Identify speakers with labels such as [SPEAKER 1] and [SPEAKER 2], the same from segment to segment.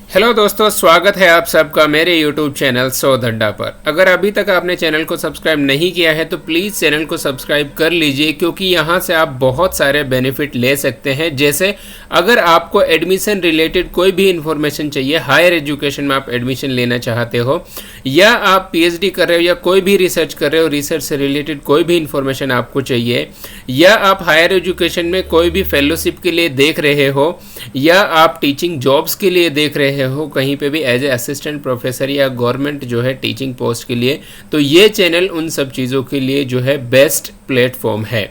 [SPEAKER 1] Hello दोस्तों, स्वागत है आप सबका मेरे YouTube चैनल 100 धड्डा पर। अगर अभी तक आपने चैनल को सब्सक्राइब नहीं किया है तो प्लीज़ चैनल को सब्सक्राइब कर लीजिए, क्योंकि यहाँ से आप बहुत सारे बेनिफिट ले सकते हैं। जैसे अगर आपको एडमिशन रिलेटेड कोई भी इन्फॉर्मेशन चाहिए, हायर एजुकेशन में आप एडमिशन लेना चाहते हो या आप PhD कर रहे हो या कोई भी रिसर्च कर रहे हो, रिसर्च से रिलेटेड कोई भी इन्फॉर्मेशन आपको चाहिए, या आप हायर एजुकेशन में कोई भी फेलोशिप के लिए देख रहे हो या आप टीचिंग जॉब्स के लिए देख रहे हो कहीं पे भी एज ए असिस्टेंट प्रोफेसर या गवर्नमेंट जो है टीचिंग पोस्ट के लिए, तो ये चैनल उन सब चीज़ों के लिए जो है बेस्ट प्लेटफॉर्म है।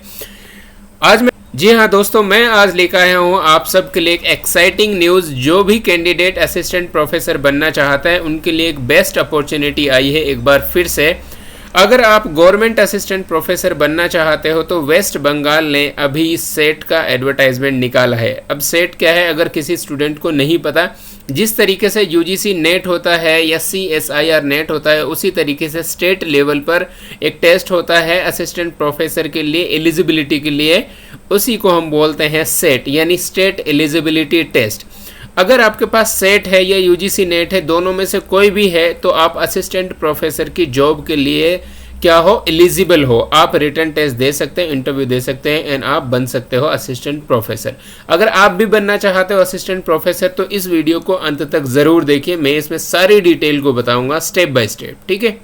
[SPEAKER 1] जी हाँ दोस्तों, मैं आज लेकर आया हूँ आप सबके लिए एक एक्साइटिंग न्यूज़। जो भी कैंडिडेट असिस्टेंट प्रोफेसर बनना चाहता है उनके लिए एक बेस्ट अपॉर्चुनिटी आई है एक बार फिर से। अगर आप गवर्नमेंट असिस्टेंट प्रोफेसर बनना चाहते हो तो वेस्ट बंगाल ने अभी सेट का एडवर्टाइजमेंट निकाला है। अब सेट क्या है, अगर किसी स्टूडेंट को नहीं पता, जिस तरीके से UGC नेट होता है या CSIR नेट होता है, उसी तरीके से स्टेट लेवल पर एक टेस्ट होता है असिस्टेंट प्रोफेसर के लिए एलिजिबिलिटी के लिए। उसी को हम बोलते हैं सेट, यानी स्टेट एलिजिबिलिटी टेस्ट। अगर आपके पास सेट है या UGC नेट है, दोनों में से कोई भी है, तो आप असिस्टेंट प्रोफेसर की जॉब के लिए क्या हो, एलिजिबल हो। आप रिटन टेस्ट दे सकते हैं, इंटरव्यू दे सकते हैं एंड आप बन सकते हो असिस्टेंट प्रोफेसर। अगर आप भी बनना चाहते हो असिस्टेंट प्रोफेसर तो इस वीडियो को अंत तक ज़रूर देखिए। मैं इसमें सारी डिटेल को बताऊंगा स्टेप बाय स्टेप, ठीक है।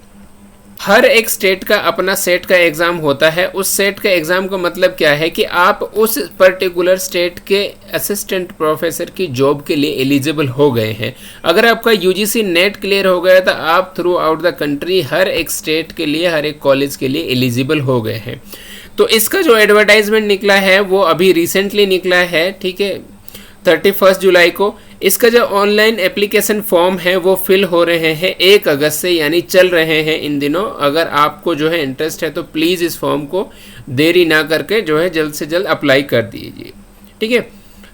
[SPEAKER 1] हर एक स्टेट का अपना सेट का एग्ज़ाम होता है। उस सेट का एग्ज़ाम का मतलब क्या है कि आप उस पर्टिकुलर स्टेट के असिस्टेंट प्रोफेसर की जॉब के लिए एलिजिबल हो गए हैं। अगर आपका UGC नेट क्लियर हो गया तो आप थ्रू आउट द कंट्री हर एक स्टेट के लिए, हर एक कॉलेज के लिए एलिजिबल हो गए हैं। तो इसका जो एडवर्टाइजमेंट निकला है वो अभी रिसेंटली निकला है, ठीक है, 31 जुलाई को। इसका जो ऑनलाइन एप्लीकेशन फॉर्म है वो फिल हो रहे हैं 1 अगस्त से, यानी चल रहे हैं इन दिनों। अगर आपको जो है इंटरेस्ट है तो प्लीज़ इस फॉर्म को देरी ना करके जो है जल्द से जल्द अप्लाई कर दीजिए, ठीक है।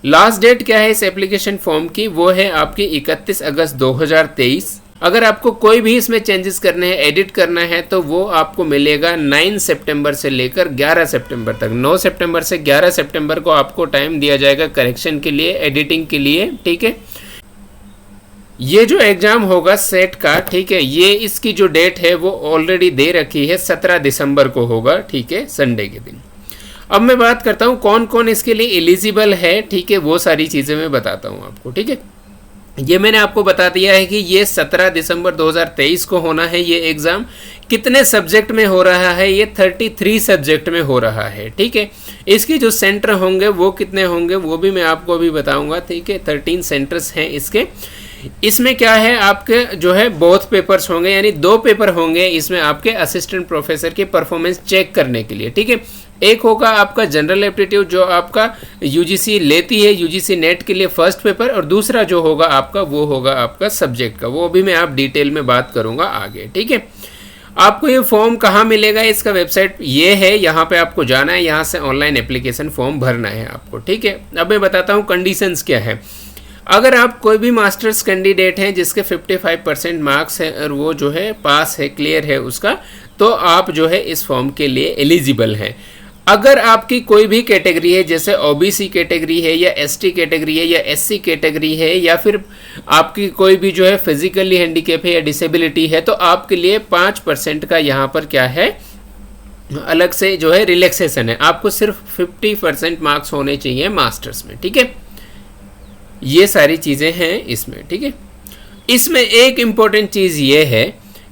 [SPEAKER 1] लास्ट डेट क्या है इस एप्लीकेशन फॉर्म की, वो है आपकी 31 अगस्त 2023। अगर आपको कोई भी इसमें चेंजेस करने हैं, एडिट करना है, तो वो आपको मिलेगा 9 सितंबर से लेकर 11 सितंबर तक। 9 सितंबर से 11 सितंबर को आपको टाइम दिया जाएगा करेक्शन के लिए, एडिटिंग के लिए, ठीक है। ये जो एग्जाम होगा सेट का, ठीक है, ये इसकी जो डेट है वो ऑलरेडी दे रखी है, 17 दिसंबर को होगा, ठीक है, संडे के दिन। अब मैं बात करता हूँ कौन कौन इसके लिए एलिजिबल है, ठीक है, वो सारी चीज़ें मैं बताता हूँ आपको, ठीक है। ये मैंने आपको बता दिया है कि ये 17 दिसंबर 2023 को होना है ये एग्ज़ाम। कितने सब्जेक्ट में हो रहा है, ये 33 सब्जेक्ट में हो रहा है, ठीक है। इसके जो सेंटर होंगे वो कितने होंगे वो भी मैं आपको अभी बताऊंगा, ठीक है। 13 सेंटर्स हैं इसके। इसमें क्या है, आपके जो है बोथ पेपर्स होंगे, यानी 2 पेपर होंगे इसमें आपके असिस्टेंट प्रोफेसर की परफॉर्मेंस चेक करने के लिए, ठीक है। एक होगा आपका जनरल एप्टीट्यूड जो आपका UGC लेती है, UGC नेट के लिए फर्स्ट पेपर, और दूसरा जो होगा आपका वो होगा आपका सब्जेक्ट का। वो भी मैं आप डिटेल में बात करूंगा आगे, ठीक है। आपको ये फॉर्म कहाँ मिलेगा, इसका वेबसाइट ये है, यहाँ पे आपको जाना है, यहाँ से ऑनलाइन एप्लीकेशन फॉर्म भरना है आपको, ठीक है। अब मैं बताता हूँ कंडीशंस क्या है। अगर आप कोई भी मास्टर्स कैंडिडेट हैं जिसके 55% मार्क्स है और वो जो है पास है, क्लियर है उसका, तो आप जो है इस फॉर्म के लिए एलिजिबल हैं। अगर आपकी कोई भी कैटेगरी है, जैसे OBC कैटेगरी है या ST कैटेगरी है या SC कैटेगरी है, या फिर आपकी कोई भी जो है फिजिकली हैंडीकैप है या डिसेबिलिटी है, तो आपके लिए 5% का यहाँ पर क्या है, अलग से जो है रिलैक्सेशन है। आपको सिर्फ 50% मार्क्स होने चाहिए मास्टर्स में, ठीक है। ये सारी चीज़ें हैं इसमें, ठीक है। इसमें एक इम्पॉर्टेंट चीज़ ये है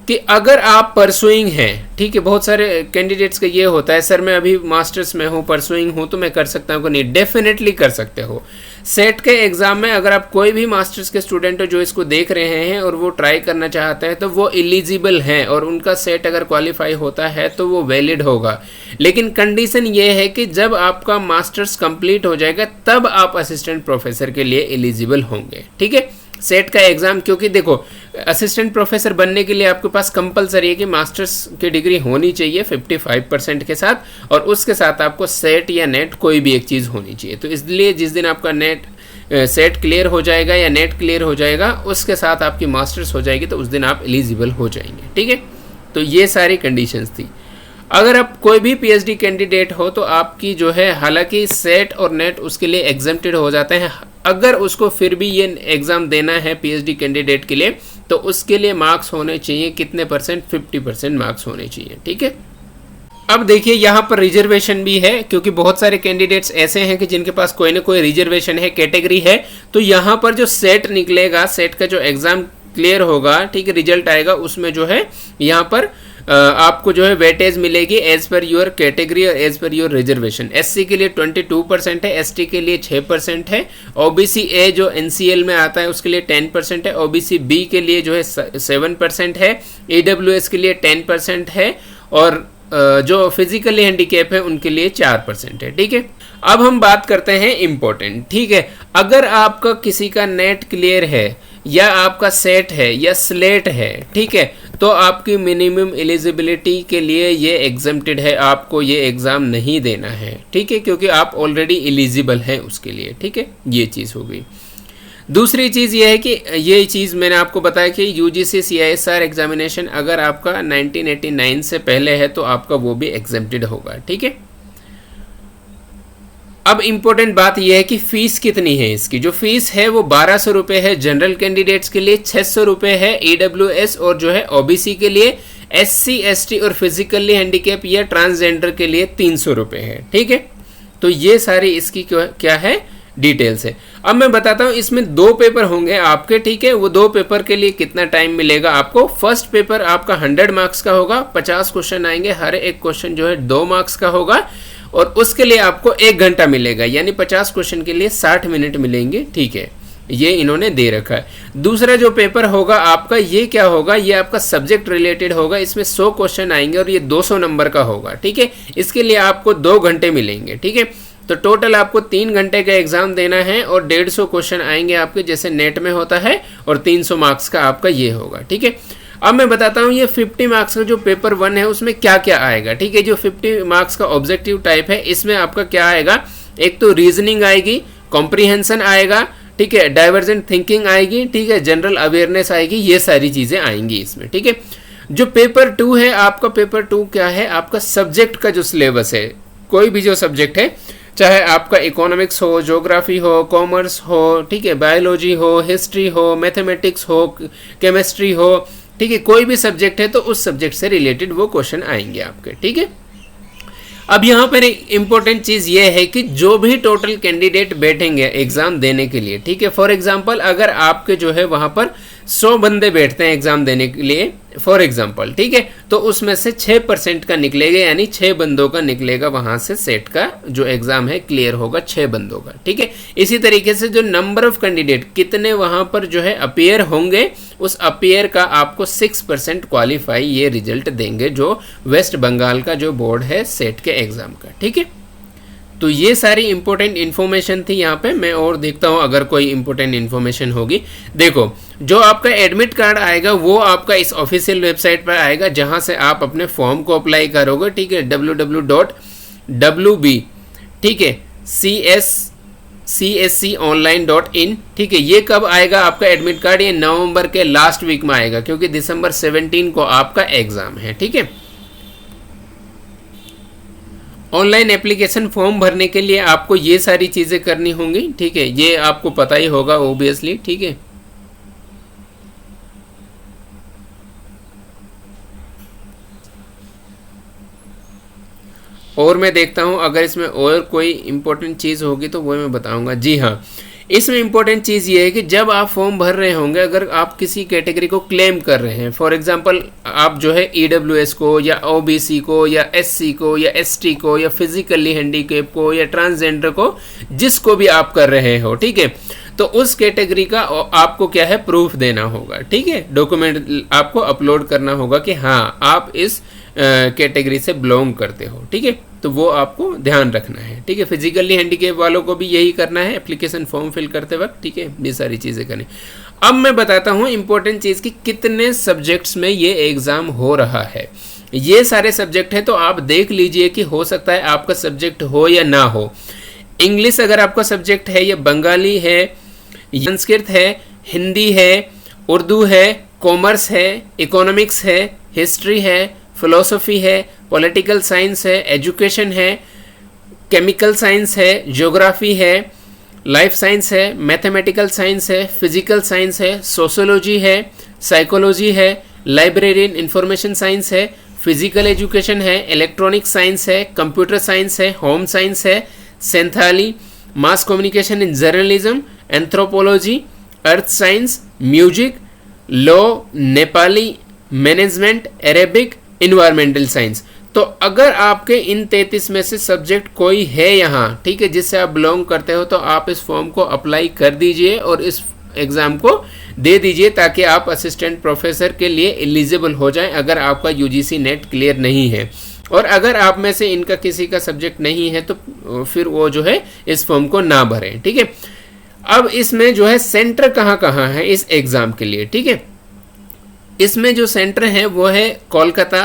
[SPEAKER 1] कि अगर आप परसुइंग हैं, ठीक है, बहुत सारे कैंडिडेट्स का ये होता है, सर मैं अभी मास्टर्स में हूँ, परसुइंग हूँ, तो मैं कर सकता हूँ कि नहीं। डेफिनेटली कर सकते हो। सेट के एग्ज़ाम में अगर आप कोई भी मास्टर्स के स्टूडेंट हो जो इसको देख रहे हैं और वो ट्राई करना चाहते हैं, तो वो एलिजिबल हैं और उनका सेट अगर क्वालिफाई होता है तो वो वैलिड होगा। लेकिन कंडीशन ये है कि जब आपका मास्टर्स कंप्लीट हो जाएगा तब आप असिस्टेंट प्रोफेसर के लिए एलिजिबल होंगे, ठीक है। सेट का एग्ज़ाम, क्योंकि देखो असिस्टेंट प्रोफेसर बनने के लिए आपके पास कंपलसरी है कि मास्टर्स की डिग्री होनी चाहिए 55% के साथ, और उसके साथ आपको सेट या नेट कोई भी एक चीज़ होनी चाहिए। तो इसलिए जिस दिन आपका सेट क्लियर हो जाएगा या नेट क्लियर हो जाएगा, उसके साथ आपकी मास्टर्स हो जाएगी, तो उस दिन आप एलिजिबल हो जाएंगे, ठीक है। तो ये सारी कंडीशंस थी। अगर आप कोई भी पीएचडी कैंडिडेट हो तो आपकी जो है, हालांकि सेट और नेट उसके लिए एग्जेम्प्टेड हो जाते हैं, अगर उसको फिर भी ये एग्ज़ाम देना है पीएचडी कैंडिडेट के लिए तो उसके लिए मार्क्स होने चाहिए कितने परसेंट, 50% मार्क्स होने चाहिए, ठीक है। अब देखिए यहाँ पर रिजर्वेशन भी है, क्योंकि बहुत सारे कैंडिडेट्स ऐसे हैं कि जिनके पास कोई ना कोई रिजर्वेशन है, कैटेगरी है, तो यहाँ पर जो सेट निकलेगा, सेट का जो एग्ज़ाम क्लियर होगा, ठीक है, रिजल्ट आएगा, उसमें जो है यहाँ पर आपको जो है वेटेज मिलेगी एज पर योर कैटेगरी और as per your reservation. SC के लिए 22% है, एसटी के लिए 6% है, ओबीसी ए जो एनसीएल में आता है उसके लिए 10% है, ओबीसी बी के लिए जो है 7% है, ईडब्ल्यूएस के लिए 10% है, और जो फिजिकली हैंडीकैप है उनके लिए 4% है, ठीक है। अब हम बात करते हैं इम्पोर्टेंट, ठीक है। अगर आपका किसी का नेट क्लियर है या आपका सेट है या स्लेट है, ठीक है, तो आपकी मिनिमम एलिजिबिलिटी के लिए ये एग्जेम्प्टेड है, आपको ये एग्ज़ाम नहीं देना है, ठीक है, क्योंकि आप ऑलरेडी एलिजिबल हैं उसके लिए, ठीक है। ये चीज़ हो गई। दूसरी चीज़ ये है कि ये चीज़ मैंने आपको बताया कि यूजीसी सीआईएसआर एग्जामिनेशन अगर आपका 1989 से पहले है तो आपका वो भी एग्जेम्प्टेड होगा, ठीक है। अब इम्पोर्टेंट बात यह है कि फीस कितनी है इसकी। जो फीस है वो 1200 रुपये है जनरल कैंडिडेट्स के लिए, 600 रुपये है ईडब्ल्यूएस और जो है ओबीसी के लिए, एससी एसटी और फिजिकली हैंडीकैप या ट्रांसजेंडर के लिए 300 रुपये है, ठीक है। तो ये सारी इसकी क्या है, डिटेल्स है। अब मैं बताता हूँ, इसमें 2 पेपर होंगे आपके, ठीक है। वो 2 पेपर के लिए कितना टाइम मिलेगा आपको। फर्स्ट पेपर आपका 100 मार्क्स का होगा, 50 क्वेश्चन आएंगे, हर एक क्वेश्चन जो है 2 मार्क्स का होगा, और उसके लिए आपको 1 घंटा मिलेगा, यानी 50 क्वेश्चन के लिए 60 मिनट मिलेंगे, ठीक है। ये इन्होंने दे रखा है। दूसरा जो पेपर होगा आपका, ये क्या होगा, ये आपका सब्जेक्ट रिलेटेड होगा, इसमें 100 क्वेश्चन आएंगे और ये 200 नंबर का होगा, ठीक है। इसके लिए आपको 2 घंटे मिलेंगे, ठीक है। तो टोटल आपको 3 घंटे का एग्जाम देना है और 150 क्वेश्चन आएंगे आपके, जैसे नेट में होता है, और 300 मार्क्स का आपका ये होगा, ठीक है। अब मैं बताता हूँ ये 50 मार्क्स का जो पेपर 1 है उसमें क्या क्या आएगा, ठीक है। जो 50 मार्क्स का ऑब्जेक्टिव टाइप है, इसमें आपका क्या आएगा, एक तो रीजनिंग आएगी, कॉम्प्रीहेंशन आएगा, ठीक है, डाइवर्जेंट थिंकिंग आएगी, ठीक है, जनरल अवेयरनेस आएगी, ये सारी चीज़ें आएंगी इसमें, ठीक है। जो पेपर 2 है आपका, पेपर 2 क्या है, आपका सब्जेक्ट का जो सिलेबस है, कोई भी जो सब्जेक्ट है, चाहे आपका इकोनॉमिक्स हो, ज्योग्राफी हो, कॉमर्स हो, ठीक है, बायोलॉजी हो, हिस्ट्री हो, मैथमेटिक्स हो, केमिस्ट्री हो, ठीक है, कोई भी सब्जेक्ट है तो उस सब्जेक्ट से रिलेटेड वो क्वेश्चन आएंगे आपके, ठीक है। अब यहाँ पर एक इम्पोर्टेंट चीज़ ये है कि जो भी टोटल कैंडिडेट बैठेंगे एग्ज़ाम देने के लिए, ठीक है, फॉर एग्जांपल अगर आपके जो है वहाँ पर 100 बंदे बैठते हैं एग्ज़ाम देने के लिए, फॉर एग्जांपल, ठीक है, तो उसमें से 6% का निकलेगा, यानी 6 बंदों का निकलेगा वहाँ से, सेट का जो एग्ज़ाम है क्लियर होगा 6 बंदों का, ठीक है। इसी तरीके से जो नंबर ऑफ कैंडिडेट कितने वहाँ पर जो है अपीयर होंगे, उस अपीयर का आपको 6% क्वालिफाई ये रिजल्ट देंगे, जो वेस्ट बंगाल का जो बोर्ड है सेट के एग्ज़ाम का, ठीक है। तो ये सारी इंपॉर्टेंट इन्फॉर्मेशन थी यहाँ पे। मैं और देखता हूँ अगर कोई इंपॉर्टेंट इन्फॉर्मेशन होगी। देखो, जो आपका एडमिट कार्ड आएगा वो आपका इस ऑफिशियल वेबसाइट पर आएगा, जहाँ से आप अपने फॉर्म को अप्लाई करोगे, ठीक है, www.wb, ठीक है, csconline.in, ठीक है। ये कब आएगा आपका एडमिट कार्ड, ये नवंबर के लास्ट वीक में आएगा, क्योंकि दिसंबर 17 को आपका एग्जाम है, ठीक है। ऑनलाइन एप्लीकेशन फॉर्म भरने के लिए आपको ये सारी चीज़ें करनी होंगी, ठीक है, ये आपको पता ही होगा ओबियसली, ठीक है। और मैं देखता हूँ अगर इसमें और कोई इम्पोर्टेंट चीज़ होगी तो वो मैं बताऊँगा। जी हाँ, इसमें इम्पोर्टेंट चीज़ ये है कि जब आप फॉर्म भर रहे होंगे, अगर आप किसी कैटेगरी को क्लेम कर रहे हैं, फॉर एग्जांपल आप जो है ईडब्ल्यूएस को या ओबीसी को या एससी को या एसटी को या फिजिकली हैंडीकैप को या ट्रांसजेंडर को, जिसको भी आप कर रहे हो, ठीक है, तो उस कैटेगरी का आपको क्या है, प्रूफ देना होगा, ठीक है, डॉक्यूमेंट आपको अपलोड करना होगा कि हाँ आप इस कैटेगरी से बिलोंग करते हो, ठीक है। तो वो आपको ध्यान रखना है, ठीक है। फिजिकली हैंडीकैप वालों को भी यही करना है एप्लीकेशन फॉर्म फिल करते वक्त, ठीक है, ये सारी चीज़ें करनी। अब मैं बताता हूँ इंपॉर्टेंट चीज़ कि कितने सब्जेक्ट्स में ये एग्ज़ाम हो रहा है। ये सारे सब्जेक्ट हैं, तो आप देख लीजिए कि हो सकता है आपका सब्जेक्ट हो या ना हो। इंग्लिश अगर आपका सब्जेक्ट है, या बंगाली है, संस्कृत है, हिंदी है, उर्दू है, कॉमर्स है, इकोनॉमिक्स है, हिस्ट्री है, फिलोसफी है, पॉलिटिकल साइंस है, एजुकेशन है, केमिकल साइंस है, ज्योग्राफी है, लाइफ साइंस है, मैथमेटिकल साइंस है, फिजिकल साइंस है, सोशियोलॉजी है, साइकोलॉजी है, लाइब्रेरियन इंफॉर्मेशन साइंस है, फिजिकल एजुकेशन है, इलेक्ट्रॉनिक साइंस है, कंप्यूटर साइंस है, होम साइंस है, Santhali, mass communication in journalism, anthropology, earth science, music, law, Nepali, management, Arabic, environmental science. तो अगर आपके इन 33 में से सब्जेक्ट कोई है यहाँ, ठीक है, जिससे आप बिलोंग करते हो, तो आप इस फॉर्म को अप्लाई कर दीजिए और इस एग्ज़ाम को दे दीजिए ताकि आप असिस्टेंट प्रोफेसर के लिए एलिजिबल हो जाएं अगर आपका यूजीसी नेट क्लियर नहीं है। और अगर आप में से इनका किसी का सब्जेक्ट नहीं है तो फिर वो जो है इस फॉर्म को ना भरें, ठीक है। अब इसमें जो है सेंटर कहाँ कहाँ है इस एग्ज़ाम के लिए, ठीक है। इसमें जो सेंटर है वो है कोलकाता,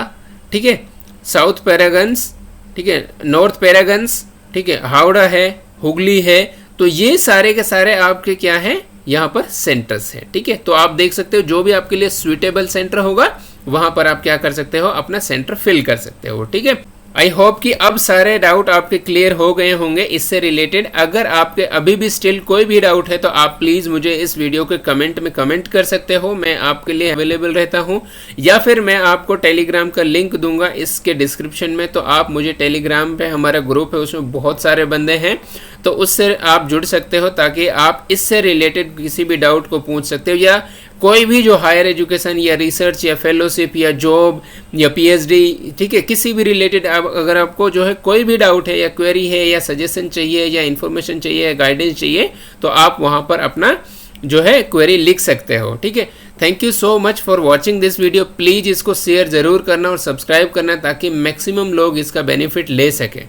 [SPEAKER 1] ठीक है, साउथ पैरागन्स, ठीक है, नॉर्थ पैरागन्स, ठीक है, हावड़ा है, हुगली है। तो ये सारे के सारे आपके क्या हैं, यहाँ पर सेंटर्स हैं, ठीक है। तो आप देख सकते हो जो भी आपके लिए सुइटेबल सेंटर होगा वहां पर आप क्या कर सकते हो, अपना सेंटर फिल कर सकते हो, ठीक है। आई होप कि अब सारे डाउट आपके क्लियर हो गए होंगे इससे रिलेटेड। अगर आपके अभी भी स्टिल कोई भी डाउट है तो आप प्लीज़ मुझे इस वीडियो के कमेंट में कमेंट कर सकते हो, मैं आपके लिए अवेलेबल रहता हूं। या फिर मैं आपको टेलीग्राम का लिंक दूंगा इसके डिस्क्रिप्शन में, तो आप मुझे टेलीग्राम पे, हमारा ग्रुप है उसमें बहुत सारे बंदे हैं, तो उससे आप जुड़ सकते हो ताकि आप इससे रिलेटेड किसी भी डाउट को पूछ सकते हो, या कोई भी जो हायर एजुकेशन या रिसर्च या फेलोशिप या जॉब या पीएचडी, ठीक है, किसी भी रिलेटेड अगर आपको जो है कोई भी डाउट है या क्वेरी है या सजेशन चाहिए या इन्फॉर्मेशन चाहिए या गाइडेंस चाहिए, तो आप वहाँ पर अपना जो है क्वेरी लिख सकते हो, ठीक है। Thank you so much for watching this video. Please इसको शेयर ज़रूर करना और सब्सक्राइब करना ताकि मैक्सिमम लोग इसका बेनिफिट ले सकें।